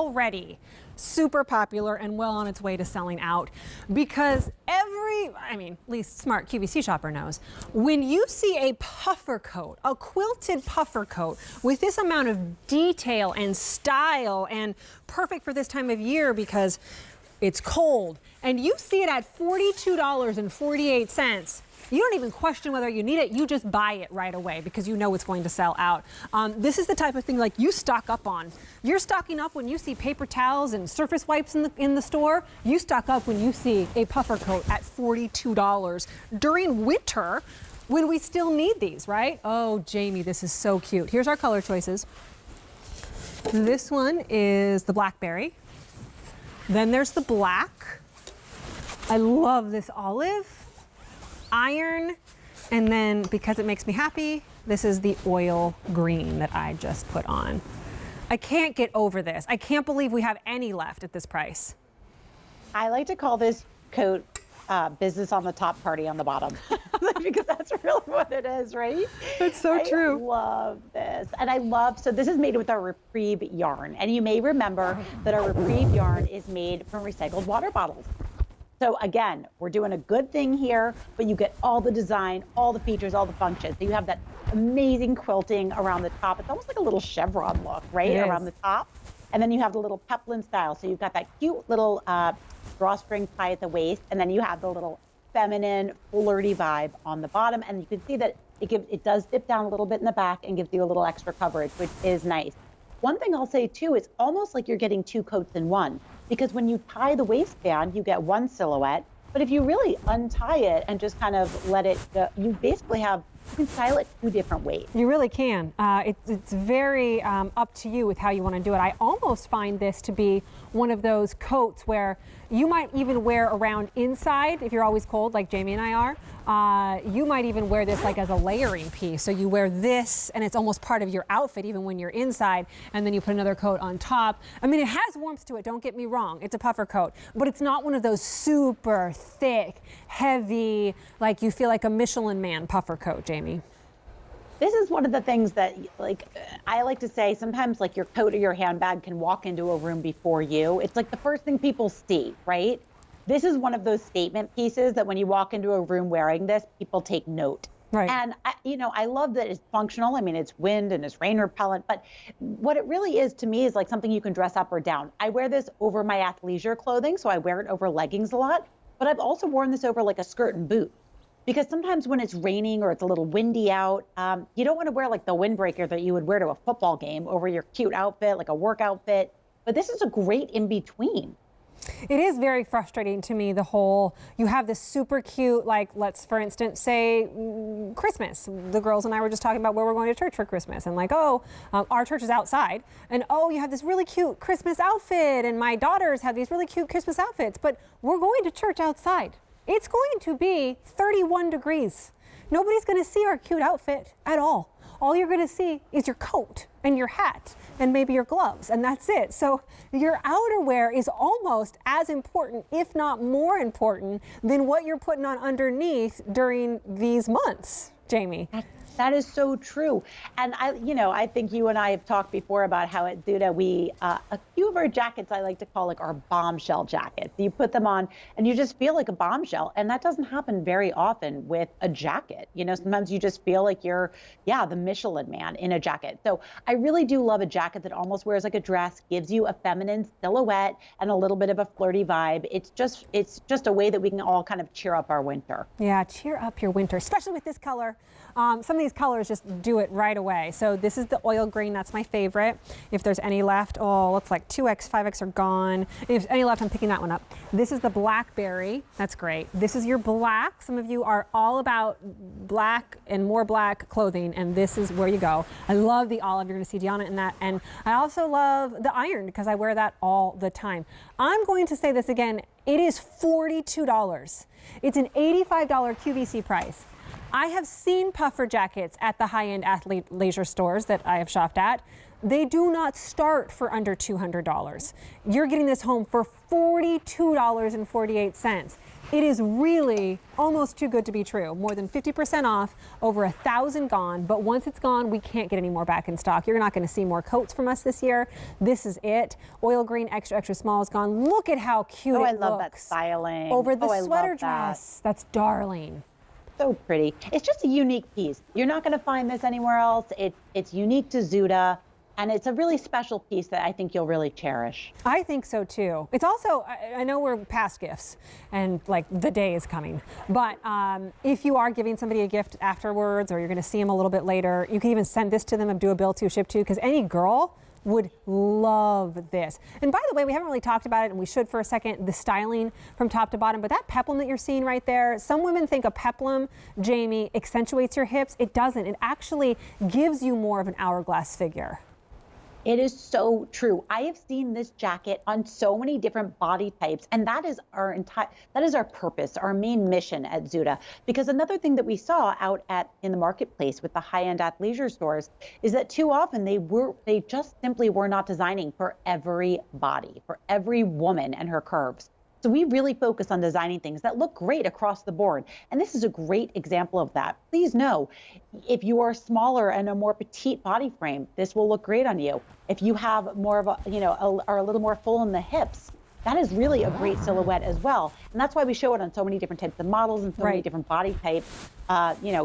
already super popular and well on its way to selling out, because at least smart QVC shopper knows, when you see a puffer coat, a quilted puffer coat with this amount of detail and style, and perfect for this time of year because it's cold, and you see it at $42.48, you don't even question whether you need it. You just buy it right away because you know it's going to sell out. This is the type of thing like you stock up on. You're stocking up when you see paper towels and surface wipes in the store. You stock up when you see a puffer coat at $42 during winter when we still need these, right? Oh, Jamie, this is so cute. Here's our color choices. This one is the blackberry. Then there's the black. I love this olive. Iron, and then because it makes me happy, this is the oil green that I just put on. I can't get over this. I can't believe we have any left at this price. I like to call this coat business on the top, party on the bottom, because that's really what it is, right? That's so true. I love this. And I love, so this is made with our Reprieve yarn. And you may remember that our Reprieve yarn is made from recycled water bottles. So again, we're doing a good thing here, but you get all the design, all the features, all the functions. So you have that amazing quilting around the top. It's almost like a little chevron look, right? Around the top. And then you have the little peplum style. So you've got that cute little drawstring tie at the waist, and then you have the little feminine, flirty vibe on the bottom. And you can see that it does dip down a little bit in the back and gives you a little extra coverage, which is nice. One thing I'll say too, it's almost like you're getting two coats in one, because when you tie the waistband, you get one silhouette. But if you really untie it and just kind of let it go, you basically you can style it two different ways. You really can. It's very up to you with how you want to do it. I almost find this to be one of those coats where you might even wear around inside if you're always cold, like Jamie and I are. You might even wear this like as a layering piece. So you wear this and it's almost part of your outfit even when you're inside, and then you put another coat on top. I mean, it has warmth to it, don't get me wrong. It's a puffer coat, but it's not one of those super thick, heavy, like you feel like a Michelin Man puffer coat, Jamie. This is one of the things that, like, I like to say, sometimes like your coat or your handbag can walk into a room before you. It's like the first thing people see, right? This is one of those statement pieces that when you walk into a room wearing this, people take note. Right. And, I love that it's functional. I mean, it's wind and it's rain repellent, but what it really is to me is like something you can dress up or down. I wear this over my athleisure clothing, so I wear it over leggings a lot, but I've also worn this over like a skirt and boot. Because sometimes when it's raining or it's a little windy out, you don't want to wear like the windbreaker that you would wear to a football game over your cute outfit, like a work outfit. But this is a great in between. It is very frustrating to me, you have this super cute, like, let's for instance say Christmas. The girls and I were just talking about where we're going to church for Christmas, and like, our church is outside, and you have this really cute Christmas outfit, and my daughters have these really cute Christmas outfits, but we're going to church outside. It's going to be 31 degrees. Nobody's going to see our cute outfit at all. All you're going to see is your coat and your hat and maybe your gloves, and that's it. So your outerwear is almost as important, if not more important, than what you're putting on underneath during these months, Jamie. That is so true. And I think you and I have talked before about how at zuda a few of our jackets I like to call like our bombshell jackets. You put them on and you just feel like a bombshell. And that doesn't happen very often with a jacket. Sometimes you just feel like you're, the Michelin Man in a jacket. So I really do love a jacket that almost wears like a dress, gives you a feminine silhouette and a little bit of a flirty vibe. It's just a way that we can all kind of cheer up our winter. Yeah, cheer up your winter, especially with this color. Some of these colors just do it right away. So this is the oil green, that's my favorite. If there's any left, looks like 2X, 5X are gone. If there's any left, I'm picking that one up. This is the blackberry, that's great. This is your black. Some of you are all about black and more black clothing, and this is where you go. I love the olive, you're gonna see Deanna in that. And I also love the iron because I wear that all the time. I'm going to say this again, it is $42. It's an $85 QVC price. I have seen puffer jackets at the high-end athlete leisure stores that I have shopped at they do not start for under $200. You're getting this home for $42.48. It is really almost too good to be true. More than 50% off, over 1,000 gone. But once it's gone, we can't get any more back in stock. You're not going to see more coats from us this year. This is it. Oil green, extra, extra small is gone. Look at how cute it looks. I love that styling. Over the sweater dress. That's darling. So pretty. It's just a unique piece. You're not going to find this anywhere else. It's unique to Zuda. And it's a really special piece that I think you'll really cherish. I think so too. It's also, I know we're past gifts and like the day is coming, but if you are giving somebody a gift afterwards or you're gonna see them a little bit later, you can even send this to them and do a bill to, ship to, because any girl would love this. And by the way, we haven't really talked about it, and we should for a second, the styling from top to bottom, but that peplum that you're seeing right there, some women think a peplum, Jamie, accentuates your hips. It doesn't. It actually gives you more of an hourglass figure. It is so true. I have seen this jacket on so many different body types, and that is our purpose, our main mission at Zuda. Because another thing that we saw out in the marketplace with the high-end athleisure stores is that too often they just simply were not designing for every body, for every woman and her curves. So we really focus on designing things that look great across the board. And this is a great example of that. Please know, if you are smaller and a more petite body frame, this will look great on you. If you have more of a, are a little more full in the hips, that is really a great silhouette as well. And that's why we show it on so many different types of models and so many different body types,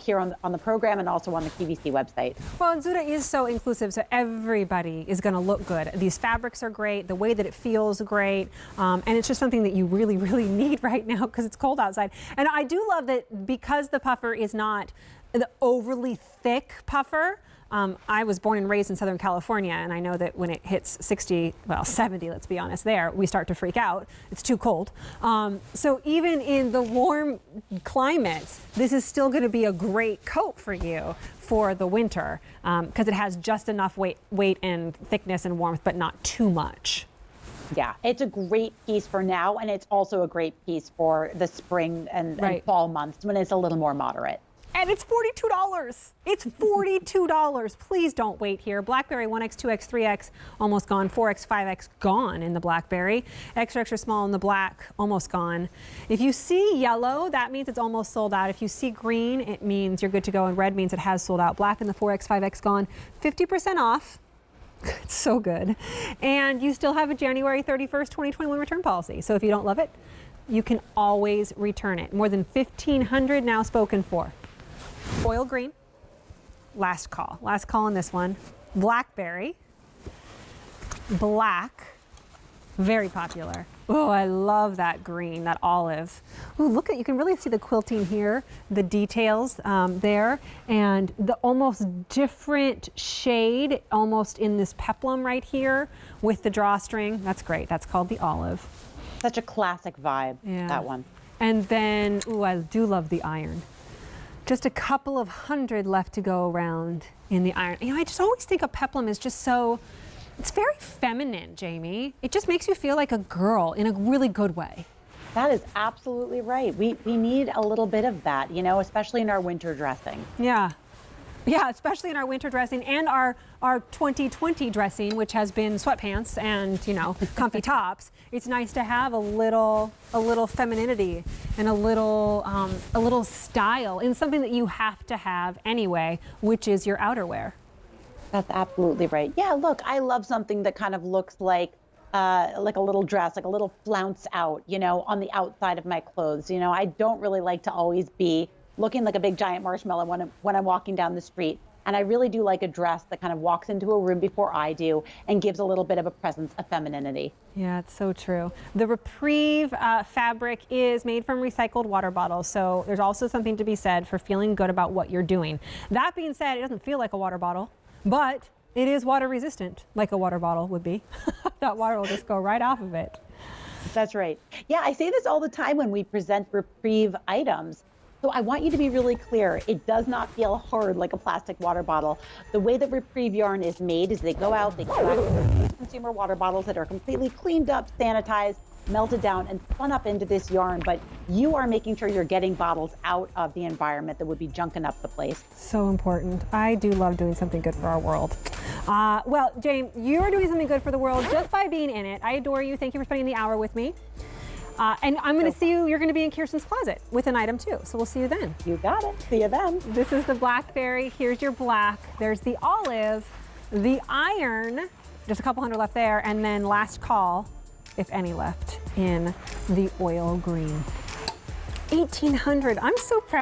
here on the program and also on the QVC website. Well, and Zuda is so inclusive, so everybody is going to look good. These fabrics are great, the way that it feels great, and it's just something that you really, really need right now because it's cold outside. And I do love that because the puffer is not the overly thick puffer. I was born and raised in Southern California, and I know that when it hits 60, well, 70, let's be honest, we start to freak out. It's too cold. So even in the warm climates, this is still going to be a great coat for you for the winter because it has just enough weight and thickness and warmth, but not too much. Yeah, it's a great piece for now, and it's also a great piece for the spring and fall months when it's a little more moderate. And it's $42. It's $42. Please don't wait here. Blackberry 1X, 2X, 3X, almost gone. 4X, 5X, gone in the Blackberry. Extra, extra small in the black, almost gone. If you see yellow, that means it's almost sold out. If you see green, it means you're good to go. And red means it has sold out. Black in the 4X, 5X, gone. 50% off. It's so good. And you still have a January 31st, 2021 return policy. So if you don't love it, you can always return it. More than 1,500 now spoken for. Oil green, last call on this one. Blackberry, black, very popular. Oh, I love that green, that olive. Oh, look you can really see the quilting here, the details there, and the almost different shade, almost in this peplum right here with the drawstring. That's great. That's called the olive. Such a classic vibe, that one. And then, I do love the iron. Just a couple of hundred left to go around in the iron. I just always think of peplum as just so, it's very feminine, Jamie. It just makes you feel like a girl in a really good way. That is absolutely right. We need a little bit of that, especially in our winter dressing. Yeah, especially in our winter dressing and our 2020 dressing, which has been sweatpants and, comfy tops. It's nice to have a little femininity and a little style in something that you have to have anyway, which is your outerwear. That's absolutely right. Yeah, look, I love something that kind of looks like a little dress, like a little flounce out, on the outside of my clothes. I don't really like to always be looking like a big giant marshmallow when I'm walking down the street. And I really do like a dress that kind of walks into a room before I do and gives a little bit of a presence of femininity. Yeah, it's so true. The Reprieve fabric is made from recycled water bottles. So there's also something to be said for feeling good about what you're doing. That being said, it doesn't feel like a water bottle, but it is water resistant, like a water bottle would be. That water will just go right off of it. That's right. Yeah, I say this all the time when we present Reprieve items. So I want you to be really clear. It does not feel hard like a plastic water bottle. The way that Reprieve yarn is made is they go out, they collect consumer water bottles that are completely cleaned up, sanitized, melted down and spun up into this yarn, but you are making sure you're getting bottles out of the environment that would be junking up the place. So important. I do love doing something good for our world. Well, Jane, you're doing something good for the world just by being in it. I adore you. Thank you for spending the hour with me. And I'm going to see you. You're going to be in Kirsten's closet with an item too. So we'll see you then. You got it. See you then. This is the black fairy. Here's your black. There's the olive, the iron, just a couple hundred left there, and then last call, if any left, in the oil green. 1,800. I'm so proud.